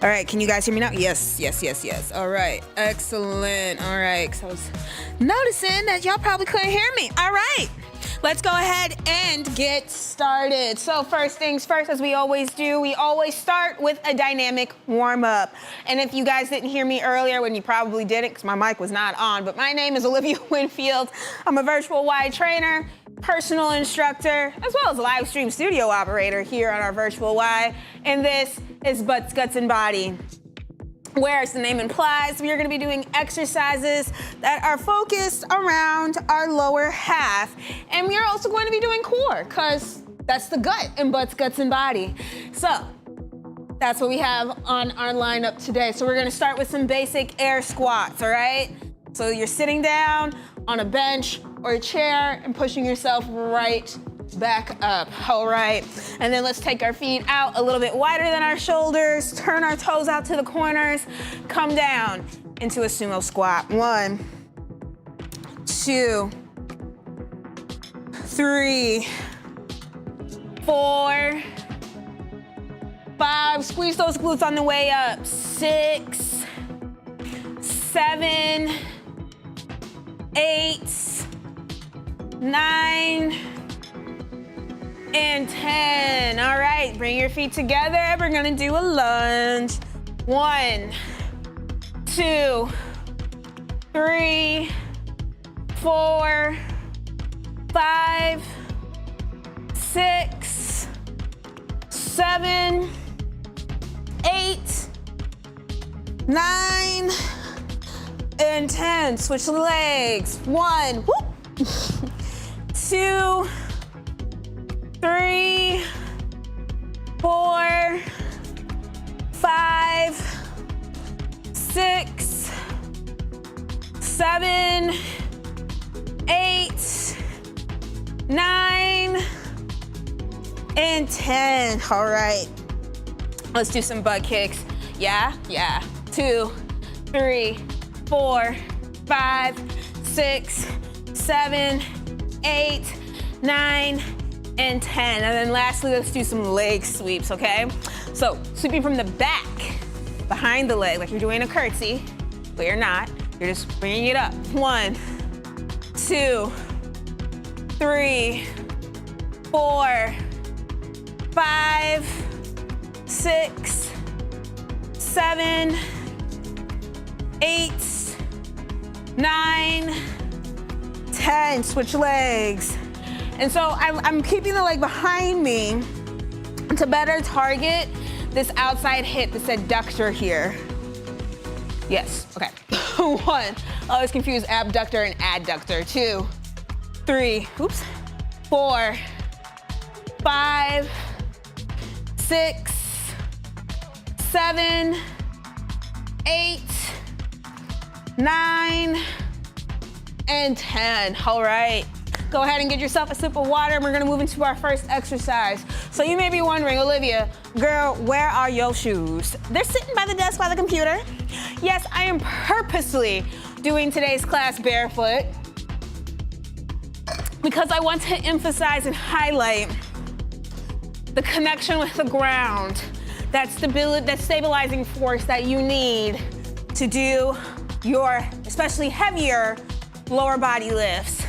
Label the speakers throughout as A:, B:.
A: All right, can you guys hear me now? Yes, yes, yes, yes. All right, excellent. All right, because I was noticing that y'all probably couldn't hear me. All right, let's go ahead and get started. So first things first, as we always do, we always start with a dynamic warm-up. And if you guys didn't hear me earlier, when you probably didn't, because my mic was not on, but my name is Olivia Winfield. I'm a virtual Y trainer, personal instructor, as well as a live stream studio operator here on our virtual Y. And this is Butts, Guts, and Body, where, as the name implies, we are gonna be doing exercises that are focused around our lower half. And we are also going to be doing core, because that's the gut in Butts, Guts, and Body. So that's what we have on our lineup today. So we're gonna start with some basic air squats, all right? So you're sitting down on a bench or a chair and pushing yourself right back up, all right? And then let's take our feet out a little bit wider than our shoulders, turn our toes out to the corners, come down into a sumo squat. 1, 2, 3, 4, 5, squeeze those glutes on the way up. 6, 7, 8, 9, and 10. All right, bring your feet together. We're gonna do a lunge. 1, 2, 3, 4, 5, 6, 7, 8, 9, and 10. Switch the legs. 1, whoop. 2, 3, 4, 5, 6, 7, 8, 9, and 10. All right, let's do some butt kicks. Yeah. 2, 3, 4, 5, 6, 7, 8, 9, and 10. And then lastly, let's do some leg sweeps, okay? So sweeping from the back, behind the leg, like you're doing a curtsy, but you're not. You're just bringing it up. 1, 2, 3, 4, 5, 6, 7, 8, 9, 10. Switch legs. And so I'm keeping the leg behind me to better target this outside hip, this adductor here. Yes, okay. 1, I always confuse abductor and adductor. 2, 3, oops, 4, 5, 6, 7, 8, 9, and 10. All right. Go ahead and get yourself a sip of water, and we're gonna move into our first exercise. So you may be wondering, Olivia, girl, where are your shoes? They're sitting by the desk by the computer. Yes, I am purposely doing today's class barefoot because I want to emphasize and highlight the connection with the ground, that stabilizing force that you need to do your, especially heavier, lower body lifts.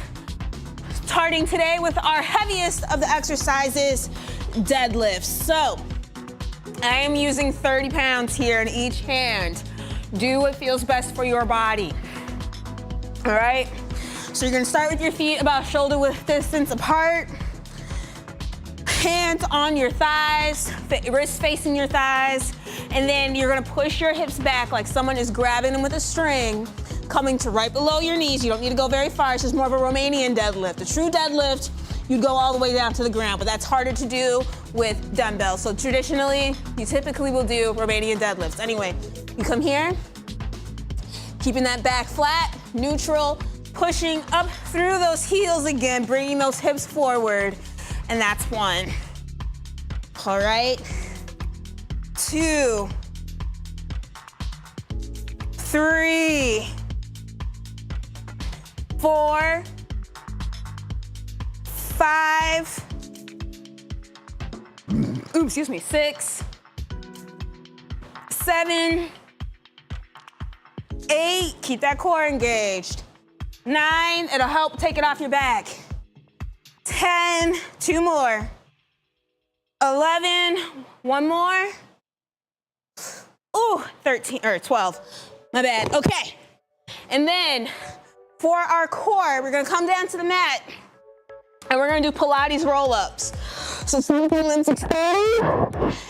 A: Starting today with our heaviest of the exercises, deadlifts. So I am using 30 pounds here in each hand. Do what feels best for your body. All right? So you're gonna start with your feet about shoulder width distance apart. Hands on your thighs, wrists facing your thighs. And then you're gonna push your hips back like someone is grabbing them with a string, coming to right below your knees. You don't need to go very far. It's just more of a Romanian deadlift. A true deadlift, you'd go all the way down to the ground, but that's harder to do with dumbbells. So traditionally, you typically will do Romanian deadlifts. Anyway, you come here, keeping that back flat, neutral, pushing up through those heels again, bringing those hips forward, and that's 1. All right, 2, 3, 4, 5, oops, excuse me, 6, 7, 8, keep that core engaged. 9, it'll help take it off your back. 10, 2 more. 11, 1 more. Ooh, 13, or 12, my bad, okay. And then for our core, we're gonna come down to the mat and we're gonna do Pilates roll-ups. So simple limbs extend,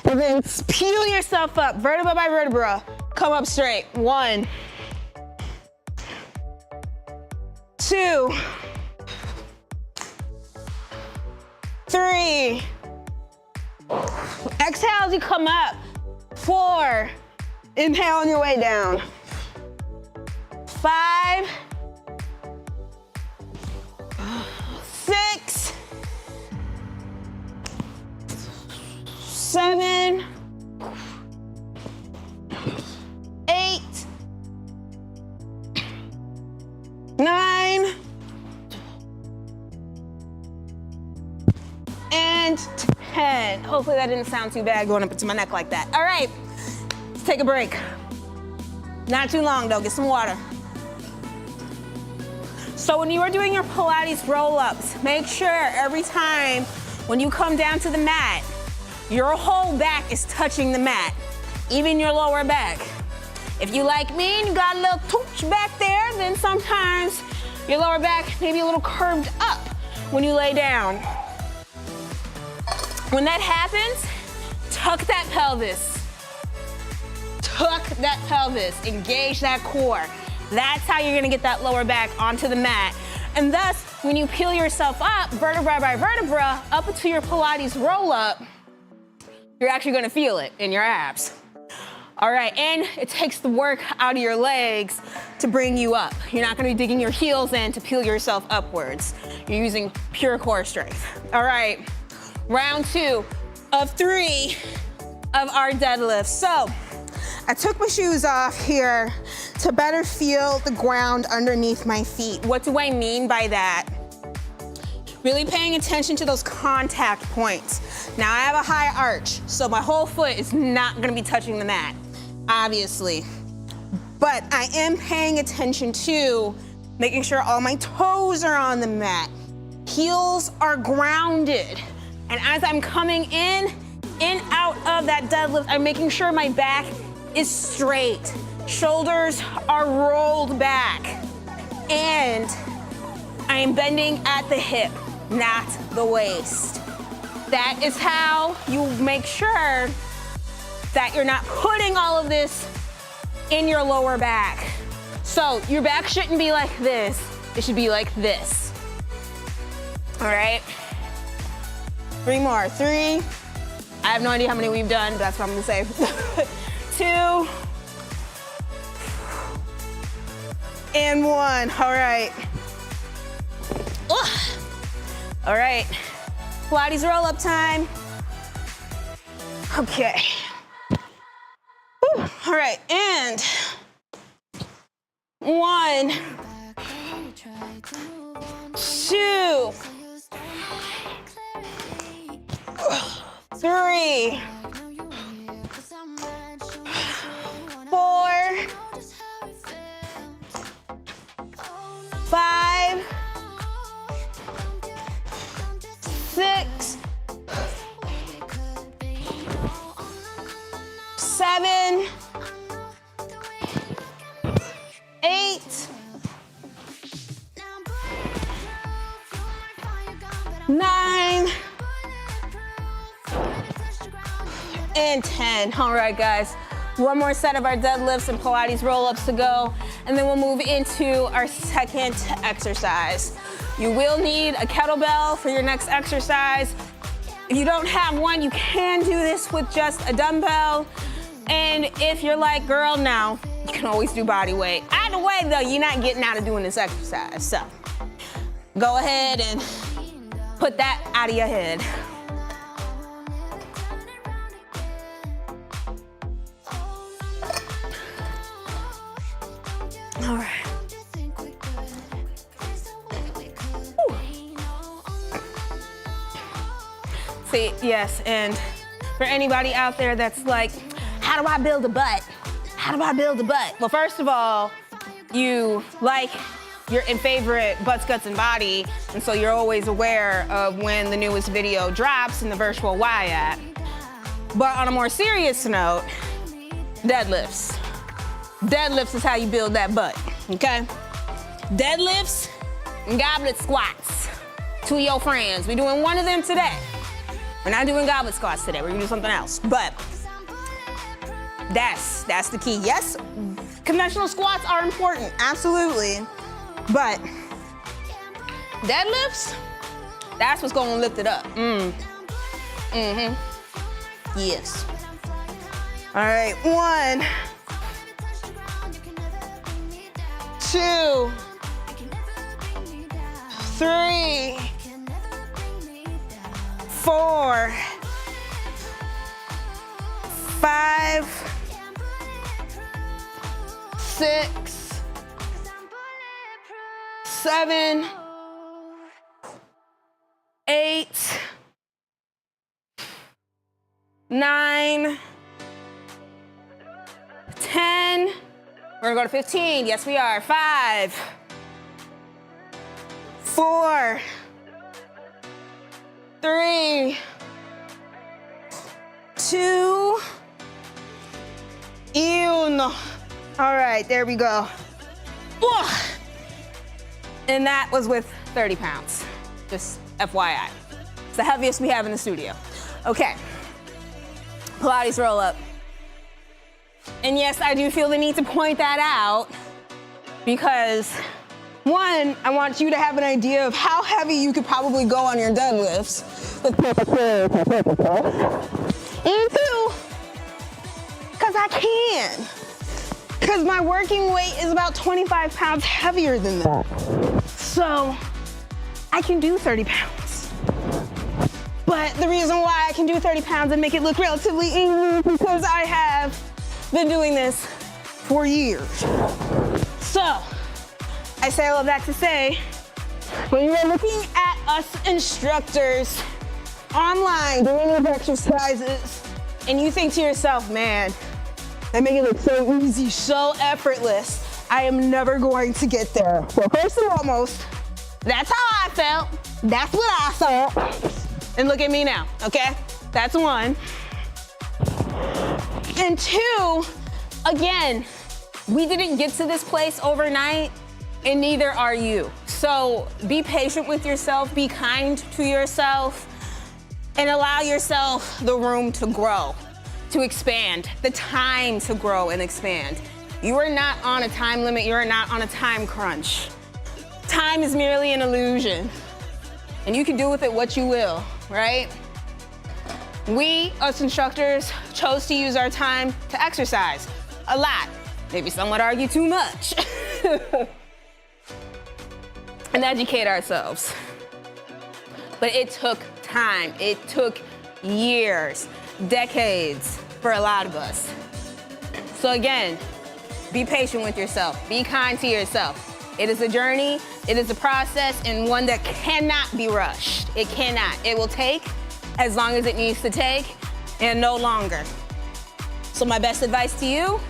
A: and then peel yourself up, vertebra by vertebra. Come up straight. 1, 2, 3. Exhale as you come up. 4. Inhale on your way down. 5, 6, 7, 8, 9, and 10. Hopefully that didn't sound too bad going up into my neck like that. All right, let's take a break. Not too long though, get some water. So when you are doing your Pilates roll-ups, make sure every time when you come down to the mat, your whole back is touching the mat, even your lower back. If you like me and you got a little touch back there, then sometimes your lower back may be a little curved up when you lay down. When that happens, tuck that pelvis. Tuck that pelvis, engage that core. That's how you're gonna get that lower back onto the mat. And thus, when you peel yourself up, vertebra by vertebra, up into your Pilates roll-up, you're actually gonna feel it in your abs. All right, and it takes the work out of your legs to bring you up. You're not gonna be digging your heels in to peel yourself upwards. You're using pure core strength. All right, round 2 of 3 of our deadlifts. So, I took my shoes off here to better feel the ground underneath my feet. What do I mean by that? Really paying attention to those contact points. Now I have a high arch, so my whole foot is not gonna be touching the mat, obviously. But I am paying attention to making sure all my toes are on the mat. Heels are grounded. And as I'm coming in, out of that deadlift, I'm making sure my back is straight. Shoulders are rolled back. And I am bending at the hip, not the waist. That is how you make sure that you're not putting all of this in your lower back. So your back shouldn't be like this. It should be like this. All right. 3 more. 3. I have no idea how many we've done, but that's what I'm gonna say. 2. And 1. All right. Ugh. All right. Pilates roll-up time. Okay. Whew. All right, and 1, 2, 3, 4, 5, 6, 7, 8, 9, and 10. All right, guys. One more set of our deadlifts and Pilates roll-ups to go, and then we'll move into our second exercise. You will need a kettlebell for your next exercise. If you don't have one, you can do this with just a dumbbell. And if you're like, girl, no, you can always do body weight. Either way, though, you're not getting out of doing this exercise. So go ahead and put that out of your head. All right. Whew. See, yes, and for anybody out there that's like, how do I build a butt? How do I build a butt? Well, first of all, you like your favorite butts, guts, and body, and so you're always aware of when the newest video drops in the virtual Y-at. But on a more serious note, deadlifts. Deadlifts is how you build that butt, okay? Deadlifts and goblet squats. Two of your friends. We're doing one of them today. We're not doing goblet squats today. We're gonna do something else. But that's the key. Yes, conventional squats are important, absolutely. But deadlifts, that's what's gonna lift it up. Yes. All right, 1, 2, 3, 4, 5, 6, 7, 8, 9, 10. We're gonna go to 15. Yes, we are. 5, 4, 3, 2, 1. All right, there we go. And that was with 30 pounds, just FYI. It's the heaviest we have in the studio. Okay, Pilates roll up. And yes, I do feel the need to point that out because, one, I want you to have an idea of how heavy you could probably go on your deadlifts. And two, because I can. Because my working weight is about 25 pounds heavier than that. So I can do 30 pounds. But the reason why I can do 30 pounds and make it look relatively easy is because I have been doing this for years. So I say all of that to say, when you're looking at us instructors online doing these exercises, and you think to yourself, man, they make it look so easy, so effortless, I am never going to get there. Well, first and foremost, that's how I felt. That's what I thought. And look at me now, okay? That's one. And two, again, we didn't get to this place overnight, and neither are you. So be patient with yourself, be kind to yourself, and allow yourself the room to grow, to expand, the time to grow and expand. You are not on a time limit, you are not on a time crunch. Time is merely an illusion, and you can do with it what you will, right? We, us instructors, chose to use our time to exercise a lot. Maybe some would argue too much. And educate ourselves. But it took time. It took years, decades for a lot of us. So again, be patient with yourself. Be kind to yourself. It is a journey, it is a process, and one that cannot be rushed. It cannot. It will take as long as it needs to take, and no longer. So my best advice to you,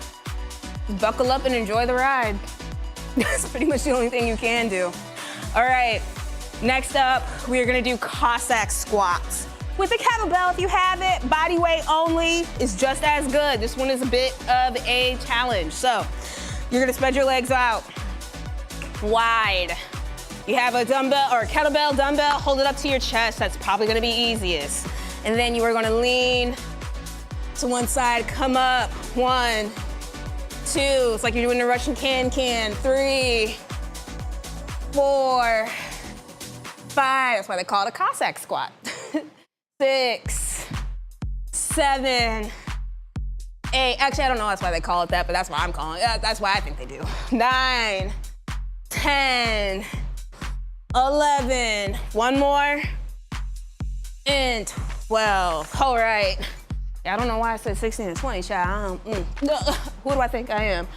A: buckle up and enjoy the ride. That's pretty much the only thing you can do. All right, next up, we are gonna do Cossack squats. With a kettlebell, if you have it, body weight only is just as good. This one is a bit of a challenge. So you're gonna spread your legs out wide. You have a dumbbell or a kettlebell, dumbbell, hold it up to your chest. That's probably gonna be easiest. And then you are gonna lean to one side, come up. 1, 2, it's like you're doing a Russian can-can. 3, 4, 5, that's why they call it a Cossack squat. 6, 7, 8, actually I don't know that's why they call it that, but that's why I'm calling it, that's why I think they do. 9, 10, 11, one more, and 12. All right. I don't know why I said 16 and 20, child. Who do I think I am?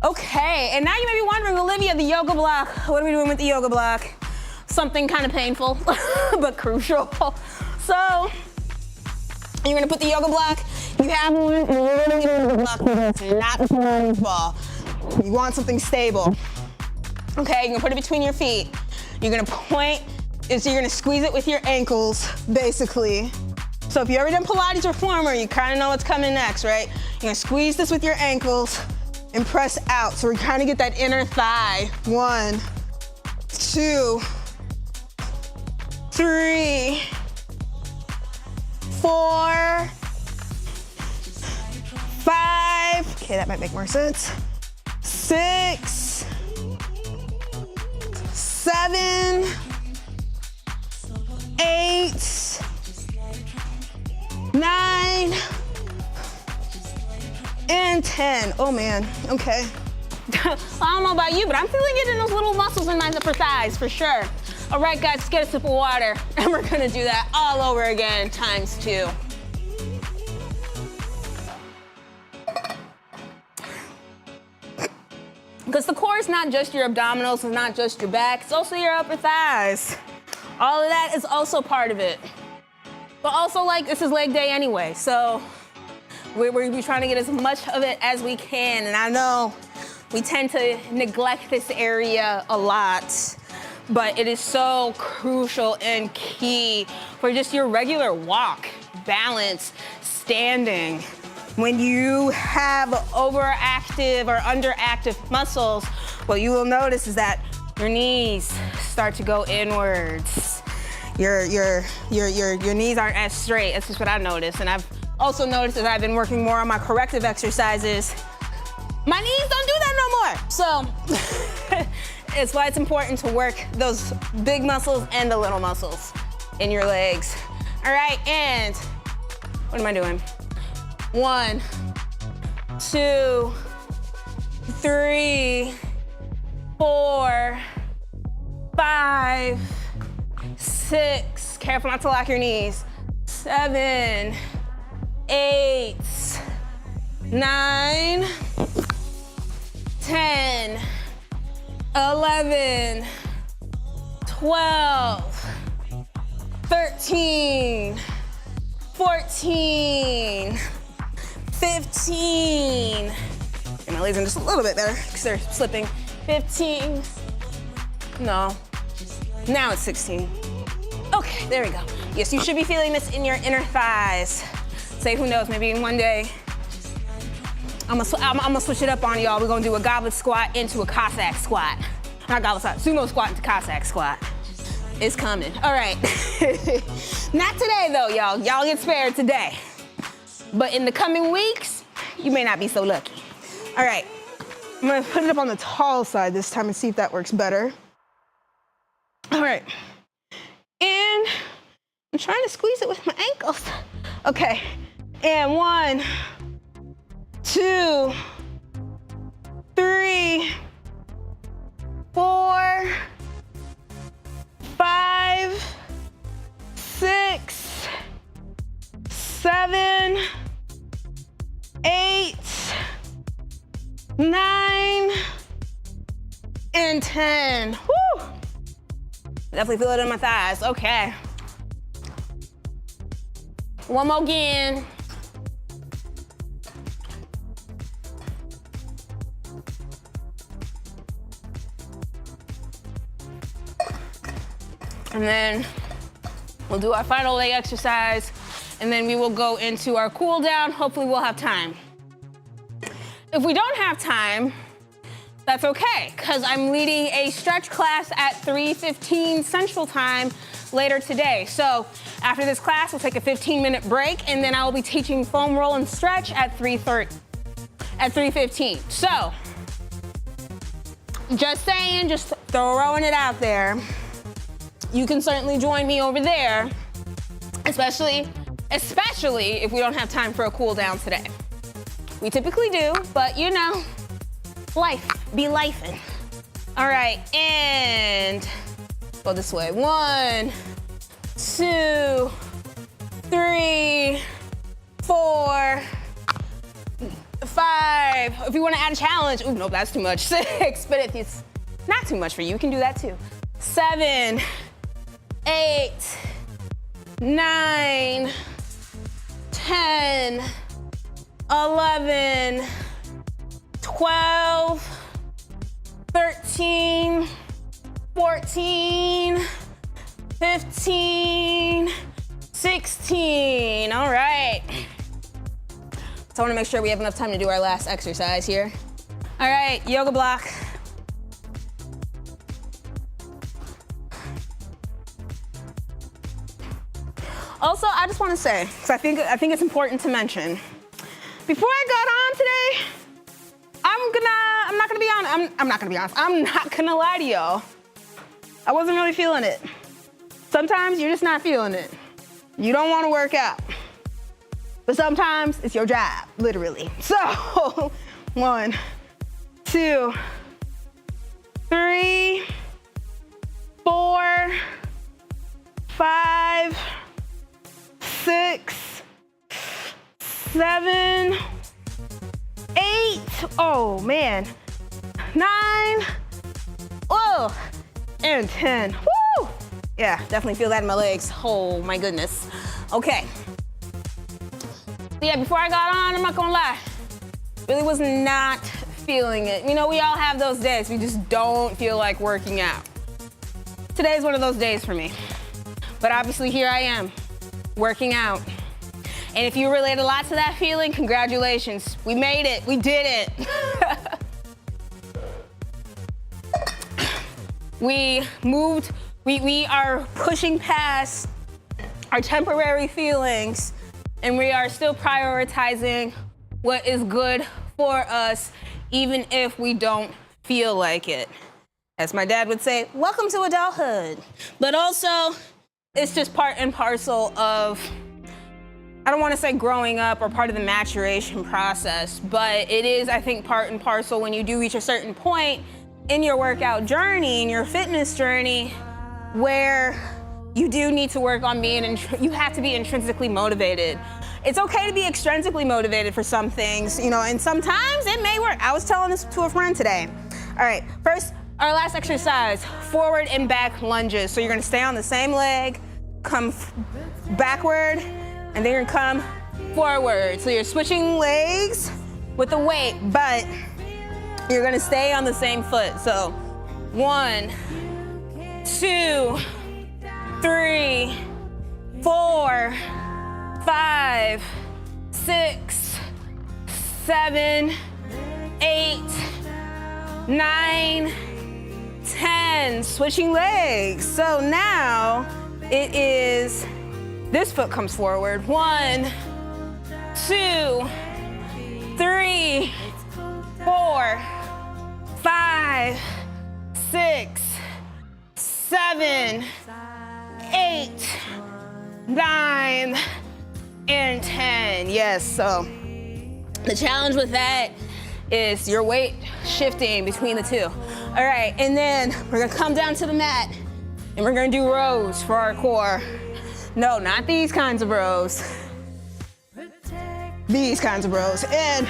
A: Okay, and now you may be wondering, Olivia, the yoga block, what are we doing with the yoga block? Something kind of painful, but crucial. So, you're gonna put the yoga block, you have one, and you're gonna luck. Not a Pilates ball. You want something stable. Okay, you're gonna put it between your feet. You're gonna point, so you're gonna squeeze it with your ankles, basically. So if you ever done Pilates reformer, you kind of know what's coming next, right? You're gonna squeeze this with your ankles and press out. So we kind of get that inner thigh. 1, 2, 3, 4, 5. Okay, that might make more sense. 6, 7, 8, 9, and 10. Oh man, okay. I don't know about you, but I'm feeling it in those little muscles in my upper thighs for sure. All right, guys, let's get a sip of water, and we're gonna do that all over again, ×2. Because the core is not just your abdominals, it's not just your back, it's also your upper thighs. All of that is also part of it. But also, like, this is leg day anyway, so we're trying to get as much of it as we can. And I know we tend to neglect this area a lot, but it is so crucial and key for just your regular walk, balance, standing. When you have overactive or underactive muscles, what you will notice is that your knees start to go inwards. Your knees aren't as straight. That's just what I noticed. And I've also noticed that I've been working more on my corrective exercises. My knees don't do that no more. So it's why it's important to work those big muscles and the little muscles in your legs. All right, and what am I doing? 1, 2, 3, 4, 5, 6. Careful not to lock your knees. 7, 8, 9, 10, 11, 12, 13, 14, 15. And my legs are just a little bit better because they're slipping. 15. No. Now it's 16. Okay, there we go. Yes, you should be feeling this in your inner thighs. Say, who knows, maybe one day I'm gonna switch it up on y'all. We're gonna do a goblet squat into a Cossack squat. Not goblet squat, sumo squat into Cossack squat. It's coming. All right. Not today though, y'all. Y'all get spared today. But in the coming weeks, you may not be so lucky. All right, I'm gonna put it up on the tall side this time and see if that works better. All right, and I'm trying to squeeze it with my ankles. Okay, and 1, 2, 3, 4, 5, 6, 7, 8, 9, and 10. Woo! Definitely feel it in my thighs. Okay. One more again. And then we'll do our final leg exercise, and then we will go into our cool down. Hopefully we'll have time. If we don't have time, that's okay, because I'm leading a stretch class at 3:15 Central Time later today. So after this class, we'll take a 15-minute break, and then I will be teaching foam roll and stretch at 3:15. So just saying, just throwing it out there. You can certainly join me over there, especially if we don't have time for a cool down today. We typically do, but you know, life be lifing. All right, and go this way. 1, 2, 3, 4, 5. If you want to add a challenge, ooh, no, that's too much. 6, but if it's not too much for you, you can do that too. 7, 8, 9, 10, 11, 12, 13, 14, 15, 16. All right. So I want to make sure we have enough time to do our last exercise here. All right, yoga block. Also, I just want to say, because I think it's important to mention, before I got on today, I'm not gonna lie to y'all. I wasn't really feeling it. Sometimes you're just not feeling it. You don't want to work out. But sometimes it's your job, literally. So, 1, 2, 3, 4, 5, 6, 7, 8, oh man, 9, oh, and 10. Woo! Yeah, definitely feel that in my legs. Oh my goodness. Okay. So yeah, before I got on, I'm not gonna lie, really was not feeling it. You know, we all have those days. We just don't feel like working out. Today's one of those days for me. But obviously here I am, working out. And if you relate a lot to that feeling, congratulations. We made it, we did it. We moved, we are pushing past our temporary feelings, and we are still prioritizing what is good for us, even if we don't feel like it. As my dad would say, welcome to adulthood. But also, it's just part and parcel of, I don't want to say growing up or part of the maturation process, but it is, I think, part and parcel when you do reach a certain point in your workout journey, in your fitness journey, where you do need to work on being, you have to be intrinsically motivated. It's okay to be extrinsically motivated for some things, you know, and sometimes it may work. I was telling this to a friend today. All right, first, our last exercise, forward and back lunges. So you're gonna stay on the same leg, come backward, and then you're gonna come forward. So you're switching legs with the weight, but you're gonna stay on the same foot. So 1, 2, 3, 4, 5, 6, 7, 8, 9, 10. Switching legs. So now it is, this foot comes forward. 1, 2, 3, 4, 5, 6, 7, 8, 9, and 10. Yes, so the challenge with that is your weight shifting between the two. All right, and then we're gonna come down to the mat and we're gonna do rows for our core. No, not these kinds of rows. These kinds of rows. And,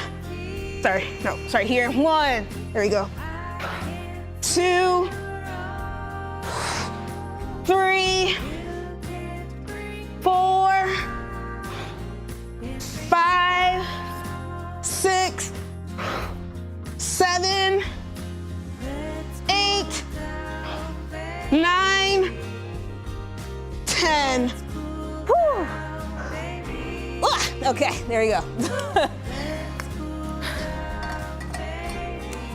A: sorry, here. 1, there we go. 2, 3, 4, 5, 6, 7, 8, 9, 10. Whew. Okay, there you go.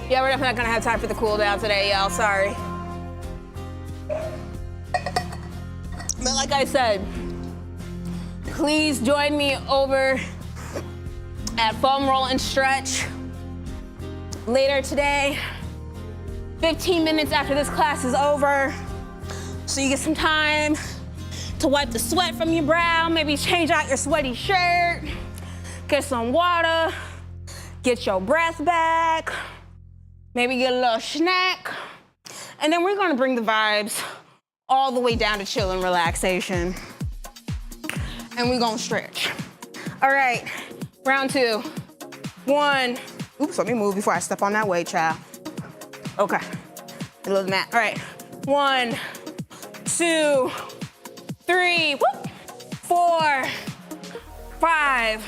A: Yeah, we're definitely not gonna have time for the cool down today, y'all, sorry. But like I said, please join me over at Foam Roll and Stretch later today, 15 minutes after this class is over, so you get some time to wipe the sweat from your brow, maybe change out your sweaty shirt, get some water, get your breath back, maybe get a little snack, and then we're gonna bring the vibes all the way down to chill and relaxation. And we're gonna stretch. All right, round 2. 1, oops, let me move before I step on that weight, child. Okay, middle of the mat. All right, 1, 2, 3, whoop, 4, 5,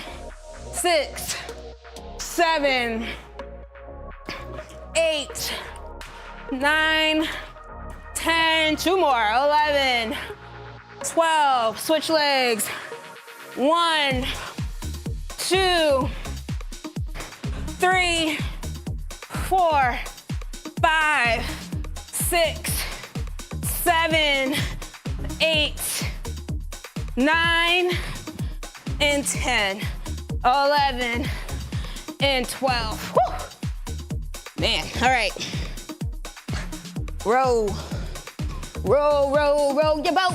A: 6, 7, 8, 9, 10, 2 more, 11, 12, switch legs. 1, 2, 3, 4, 5, 6, 7, 8, 9, and 10, 11, and 12. Woo! Man, all right. Row, row, row, row your boat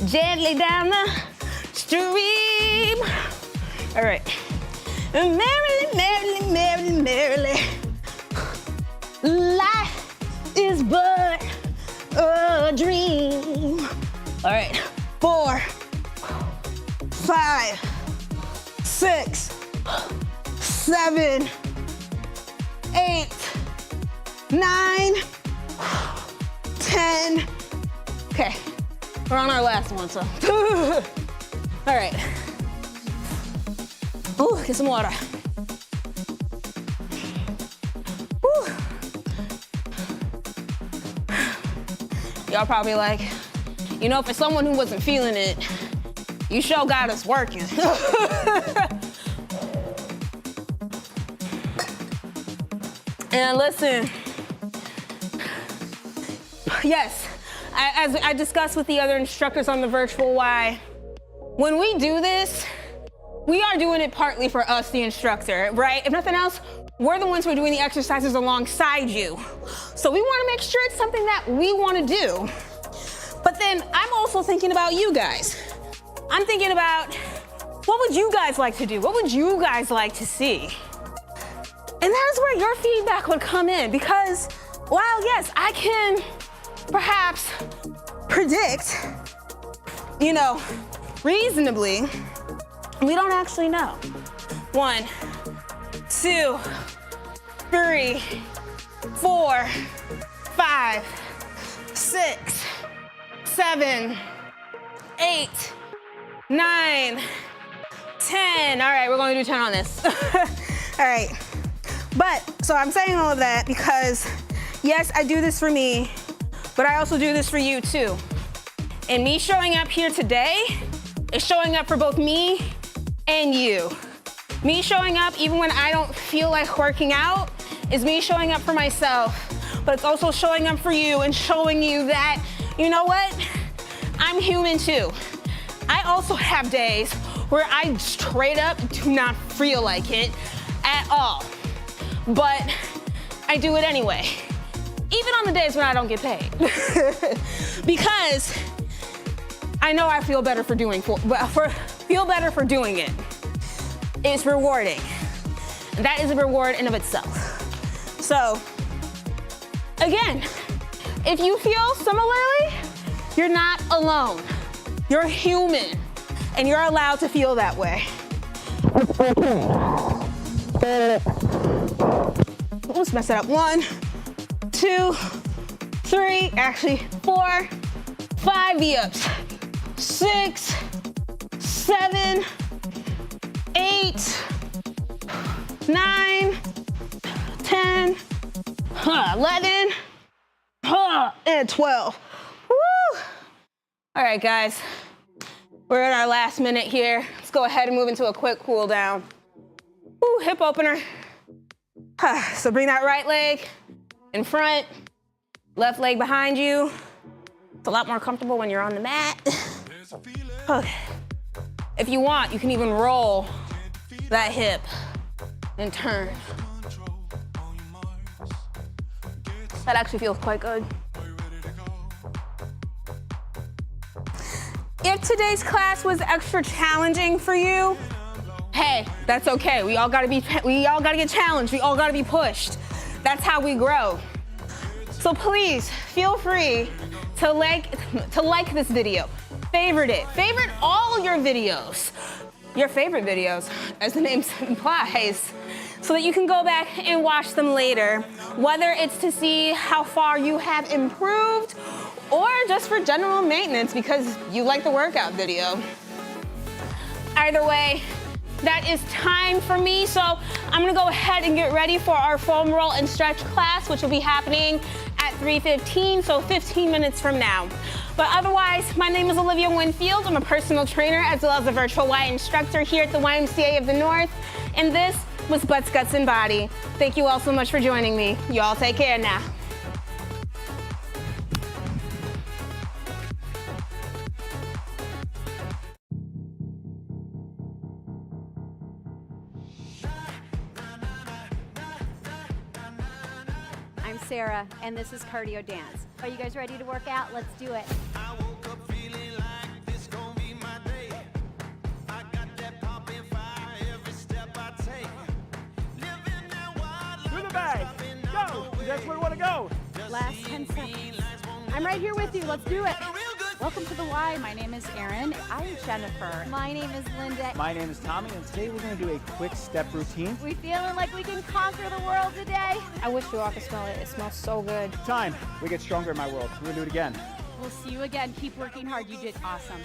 A: gently down the stream. All right. Merrily, merrily, merrily, merrily. Life is but a dream. All right. 4, 5, 6, 7, 8, 9, 10. Okay, we're on our last one, so. All right. Ooh, get some water. Woo. Y'all probably like, you know, for someone who wasn't feeling it, you sure got us working. And listen, yes, as I discussed with the other instructors on the virtual Y, when we do this, we are doing it partly for us, the instructor, right? If nothing else, we're the ones who are doing the exercises alongside you. So we want to make sure it's something that we want to do. But then I'm also thinking about you guys. I'm thinking about, what would you guys like to do? What would you guys like to see? And that is where your feedback would come in, because while yes, I can perhaps predict, you know, reasonably, we don't actually know. 1, 2, 3, 4, 5, 6, 7, 8, 9, 10. All right, we're going to do 10 on this. All right. But, so I'm saying all of that because, yes, I do this for me, but I also do this for you too. And me showing up here today is showing up for both me and you. Me showing up even when I don't feel like working out is me showing up for myself, but it's also showing up for you and showing you that, you know what? I'm human too. I also have days where I straight up do not feel like it at all. But I do it anyway, even on the days when I don't get paid. Because I know I feel better for doing it. It's rewarding. And that is a reward in of itself. So, again, if you feel similarly, you're not alone. You're human, and you're allowed to feel that way. Let's mess it up. 1, 2, 3, actually 4, 5 V-ups. 6, 7, 8, 9, 10, 11, and 12. Woo! All right, guys. We're in our last minute here. Let's go ahead and move into a quick cool down. Woo, hip opener. So bring that right leg in front, left leg behind you. It's a lot more comfortable when you're on the mat. Okay. If you want, you can even roll that hip and turn. That actually feels quite good. If today's class was extra challenging for you, hey, that's okay. We all gotta get challenged. We all gotta be pushed. That's how we grow. So please feel free to like this video. Favorite it. Favorite all your videos. Your favorite videos, as the name implies, so that you can go back and watch them later, whether it's to see how far you have improved or just for general maintenance because you like the workout video. Either way, that is time for me. So I'm gonna go ahead and get ready for our foam roll and stretch class, which will be happening at 3:15, so 15 minutes from now. But otherwise, my name is Olivia Winfield. I'm a personal trainer as well as a virtual Y instructor here at the YMCA of the North. And this was Butts, Guts, and Body. Thank you all so much for joining me. You all take care now.
B: I'm Sarah, and this is Cardio Dance. Are you guys ready to work out? Let's do it.
C: I woke up feeling like this gon' be my day. I got that poppin' fire every step I take. Living that wild life.
D: Through the bag. Go. That's where we want to go.
B: Last 10 seconds. I'm right here with you. Let's do it.
E: Welcome to the Y. My name is Erin. I'm Jennifer.
B: My name is Linda.
D: My name is Tommy, and today we're going to do a quick step routine.
B: We feeling like we can conquer the world today.
A: I wish you all could smell it. It smells so good.
D: Time. We get stronger in my world. We're going to do it again.
E: We'll see you again. Keep working hard. You did awesome.